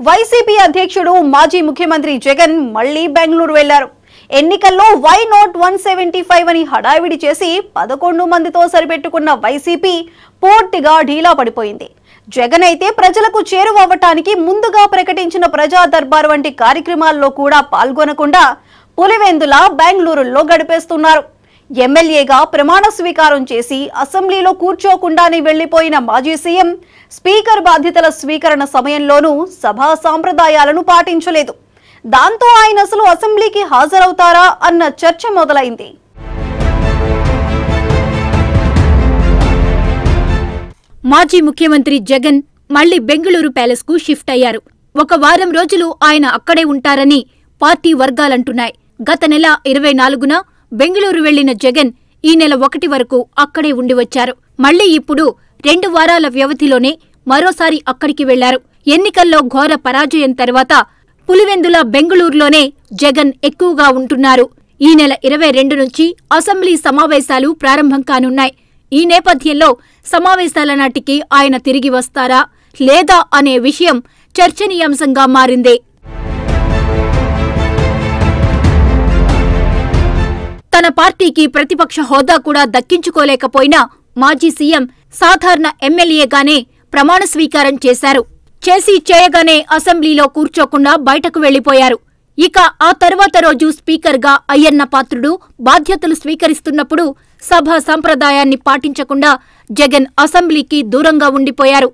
YCP అధ్యక్షుడు మాజీ ముఖ్యమంత్రి జగన్ మళ్లీ బెంగళూరు వెళ్లారు. ఎన్నికల్లో వై నాట్ 175 అని హడావిడి చేసి 11 మందితో సరిపెట్టుకున్న వైసీపీ పూర్తిగా ఢీలా పడిపోయింది. జగన్ అయితే ప్రజలకు చేరువవ్వటానికి ముందుగా ప్రకటించిన ప్రజా దర్బార్ వంటి కార్యక్రమాల్లో కూడా పాల్గొనకుండా పులివెందుల బెంగళూరులో గడిపేస్తున్నారు. ఎమ్మెల్యేగా ప్రమాణ స్వీకారం చేసి అసెంబ్లీలో కూర్చోకుండానే వెళ్లిపోయిన మాజీ సీఎం స్పీకర్ బాధ్యతల స్వీకరణ సమయంలోనూ సభా సాంప్రదాయాలను పాటించలేదు. దాంతో ఆయన అసలు అసెంబ్లీకి హాజరవుతారా అన్న చర్చ మొదలైంది. మాజీ ముఖ్యమంత్రి జగన్ మళ్లీ బెంగళూరు ప్యాలెస్ కు షిఫ్ట్ అయ్యారు. ఒక వారం రోజులు ఆయన అక్కడే ఉంటారని పార్టీ వర్గాలంటున్నాయి. గత నెల 24న బెంగళూరు వెళ్లిన జగన్ ఈ నెల 1 వరకు అక్కడే ఉండి వచ్చారు. మళ్లీ ఇప్పుడు 2 వారాల వ్యవధిలోనే మరోసారి అక్కడికి వెళ్లారు. ఎన్నికల్లో ఘోర పరాజయం తర్వాత పులివెందుల బెంగళూరులోనే జగన్ ఎక్కువగా ఉంటున్నారు. ఈ నెల 22 నుంచి అసెంబ్లీ సమావేశాలు ప్రారంభం కానున్నాయి. ఈ నేపథ్యంలో సమావేశాల నాటికి ఆయన తిరిగి వస్తారా లేదా అనే విషయం చర్చనీయాంశంగా మారింది. తన పార్టీకి ప్రతిపక్ష హోదా కూడా దక్కించుకోలేకపోయినా మాజీ సీఎం సాధారణ ఎమ్మెల్యేగానే ప్రమాణ స్వీకారం చేశారు. చేయగానే అసెంబ్లీలో కూర్చోకుండా బయటకు వెళ్లిపోయారు. ఇక ఆ తర్వాత రోజు స్పీకర్గా అయ్యన్న పాత్రుడు బాధ్యతలు స్వీకరిస్తున్నప్పుడు సభా సంప్రదాయాన్ని పాటించకుండా జగన్ అసెంబ్లీకి దూరంగా ఉండిపోయారు.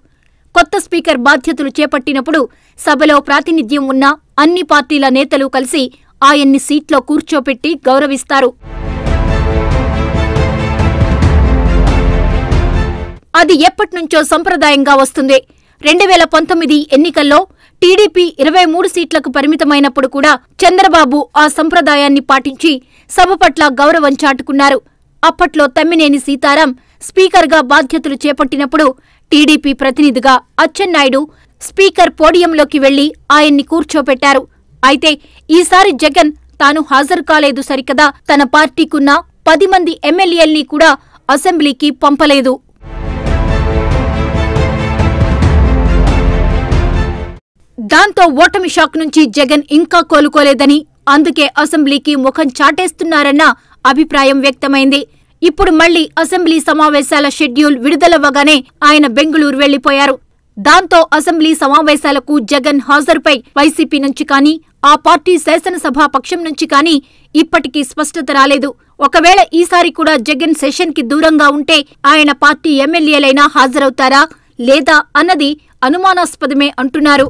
కొత్త స్పీకర్ బాధ్యతలు చేపట్టినప్పుడు సభలో ప్రాతినిధ్యం ఉన్న అన్ని పార్టీల నేతలు కలిసి ఆయన్ని సీట్లో కూర్చోపెట్టి గౌరవిస్తారు. అది ఎప్పట్నుంచో సంప్రదాయంగా వస్తుంది. 2019 ఎన్నికల్లో టీడీపీ 23 సీట్లకు పరిమితమైనప్పుడు కూడా చంద్రబాబు ఆ సంప్రదాయాన్ని పాటించి సభ పట్ల గౌరవం చాటుకున్నారు. అప్పట్లో తమ్మినేని సీతారాం స్పీకర్గా బాధ్యతలు చేపట్టినప్పుడు టీడీపీ ప్రతినిధిగా అచ్చెన్నాయుడు స్పీకర్ పోడియంలోకి వెళ్లి ఆయన్ని కూర్చోపెట్టారు. అయితే ఈసారి జగన్ తాను హాజరు కాలేదు సరికదా, తన పార్టీకున్న 10 మంది ఎమ్మెల్యేల్ని కూడా అసెంబ్లీకి పంపలేదు. దాంతో ఓటమి షాక్ నుంచి జగన్ ఇంకా కోలుకోలేదని, అందుకే అసెంబ్లీకి ముఖం చాటేస్తున్నారన్న అభిప్రాయం వ్యక్తమైంది. ఇప్పుడు మళ్లీ అసెంబ్లీ సమావేశాల షెడ్యూల్ విడుదలవ్వగానే ఆయన బెంగళూరు వెళ్లిపోయారు. దాంతో అసెంబ్లీ సమావేశాలకు జగన్ హాజరుపై వైసీపీ నుంచి కానీ ఆ పార్టీ శాసనసభా పక్షం నుంచి కానీ ఇప్పటికీ స్పష్టత రాలేదు. ఒకవేళ ఈసారి కూడా జగన్ సెషన్కి దూరంగా ఉంటే ఆయన పార్టీ ఎమ్మెల్యేలైనా హాజరవుతారా లేదా అన్నది అనుమానాస్పదమే అంటున్నారు.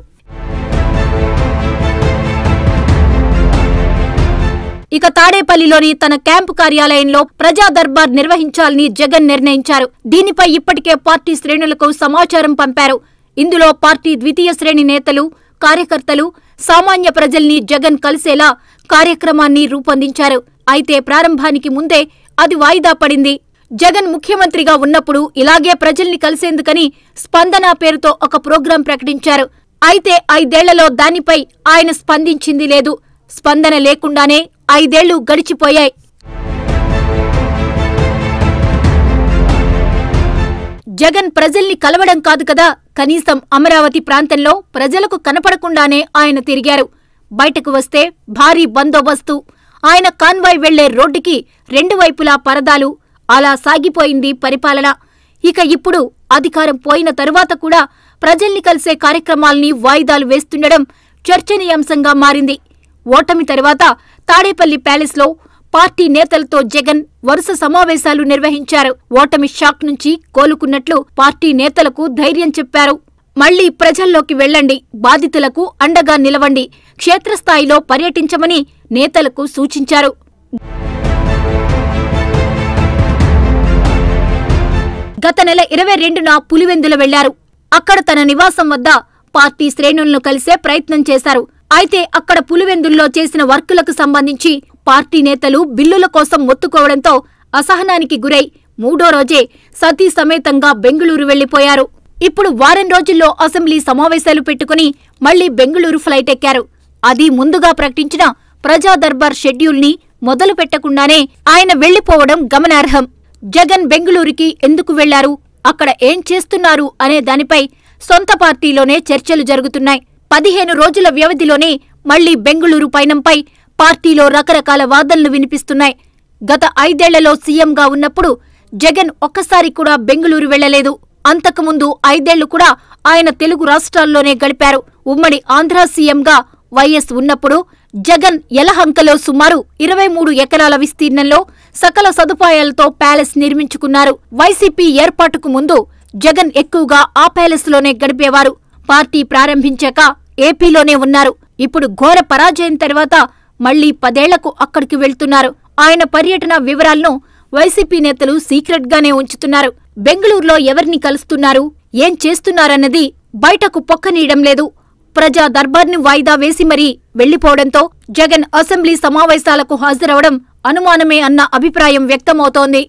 ఇక తాడేపల్లిలోని తన క్యాంపు కార్యాలయంలో ప్రజా దర్బార్ నిర్వహించాలని జగన్ నిర్ణయించారు. దీనిపై ఇప్పటికే పార్టీ శ్రేణులకు సమాచారం పంపారు. ఇందులో పార్టీ ద్వితీయ శ్రేణి నేతలు, కార్యకర్తలు, సామాన్య ప్రజల్ని జగన్ కలిసేలా కార్యక్రమాన్ని రూపొందించారు. అయితే ప్రారంభానికి ముందే అది వాయిదా పడింది. జగన్ ముఖ్యమంత్రిగా ఉన్నప్పుడు ఇలాగే ప్రజల్ని కలిసేందుకని స్పందన పేరుతో ఒక ప్రోగ్రాం ప్రకటించారు. అయితే 5 ఏళ్లలో దానిపై ఆయన స్పందించింది లేదు. స్పందన లేకుండానే 5 ఏళ్లు గడిచిపోయాయి. జగన్ ప్రజల్ని కలవడం కాదు కదా, కనీసం అమరావతి ప్రాంతంలో ప్రజలకు కనపడకుండానే ఆయన తిరిగారు. బయటకు వస్తే భారీ బందోబస్తు, ఆయన కాన్వాయ్ వెళ్లే రోడ్డుకి 2 వైపులా పరదాలు, అలా సాగిపోయింది పరిపాలన. ఇక ఇప్పుడు అధికారం పోయిన తరువాత కూడా ప్రజల్ని కలిసే కార్యక్రమాల్ని వాయిదాలు వేస్తుండడం చర్చనీయాంశంగా మారింది. ఓటమి తరువాత తాడేపల్లి ప్యాలెస్లో పార్టీ నేతలతో జగన్ వరుస సమావేశాలు నిర్వహించారు. ఓటమి షాక్ నుంచి కోలుకున్నట్లు పార్టీ నేతలకు ధైర్యం చెప్పారు. మళ్లీ ప్రజల్లోకి వెళ్లండి, బాధితులకు అండగా నిలవండి, క్షేత్రస్థాయిలో పర్యటించమని నేతలకు సూచించారు. గత నెల 22న పులివెందుల వెళ్లారు. అక్కడ తన నివాసం వద్ద పార్టీ శ్రేణులను కలిసే ప్రయత్నం చేశారు. అయితే అక్కడ పులివెందుల్లో చేసిన వర్కులకు సంబంధించి పార్టీ నేతలు బిల్లుల కోసం మొత్తుకోవడంతో అసహనానికి గురై 3వ రోజే సతీ సమేతంగా బెంగళూరు వెళ్లిపోయారు. ఇప్పుడు వారం రోజుల్లో అసెంబ్లీ సమావేశాలు పెట్టుకుని మళ్లీ బెంగళూరు ఫ్లైట్ ఎక్కారు. అది ముందుగా ప్రకటించిన ప్రజా దర్బార్ షెడ్యూల్ని మొదలు పెట్టకుండానే ఆయన వెళ్లిపోవడం గమనార్హం. జగన్ బెంగళూరుకి ఎందుకు వెళ్లారు, అక్కడ ఏం చేస్తున్నారు అనే దానిపై సొంత పార్టీలోనే చర్చలు జరుగుతున్నాయి. 15 రోజుల వ్యవధిలోనే మళ్లీ బెంగుళూరు పయనంపై పార్టీలో రకరకాల వాదనలు వినిపిస్తున్నాయి. గత 5 ఏళ్లలో సీఎంగా ఉన్నప్పుడు జగన్ ఒక్కసారి కూడా బెంగుళూరు వెళ్లలేదు. అంతకుముందు 5 ఏళ్లు కూడా ఆయన తెలుగు రాష్ట్రాల్లోనే గడిపారు. ఉమ్మడి ఆంధ్ర సీఎంగా వైఎస్ ఉన్నప్పుడు జగన్ యలహంకలో సుమారు 23 ఎకరాల విస్తీర్ణంలో సకల సదుపాయాలతో ప్యాలెస్ నిర్మించుకున్నారు. వైసీపీ ఏర్పాటుకు ముందు జగన్ ఎక్కువగా ఆ ప్యాలెస్లోనే గడిపేవారు. పార్టీ ప్రారంభించాక ఏపీలోనే ఉన్నారు. ఇప్పుడు ఘోర పరాజయం తర్వాత మళ్లీ 10 ఏళ్లకు అక్కడికి వెళ్తున్నారు. ఆయన పర్యటన వివరాలను వైసీపీ నేతలు సీక్రెట్గానే ఉంచుతున్నారు. బెంగళూరులో ఎవరిని కలుస్తున్నారు, ఏం చేస్తున్నారన్నది బయటకు పొక్కనీయడం లేదు. ప్రజా దర్బార్ని వాయిదా వేసి మరీ వెళ్లిపోవడంతో జగన్ అసెంబ్లీ సమావేశాలకు హాజరవడం అనుమానమే అన్న అభిప్రాయం వ్యక్తమవుతోంది.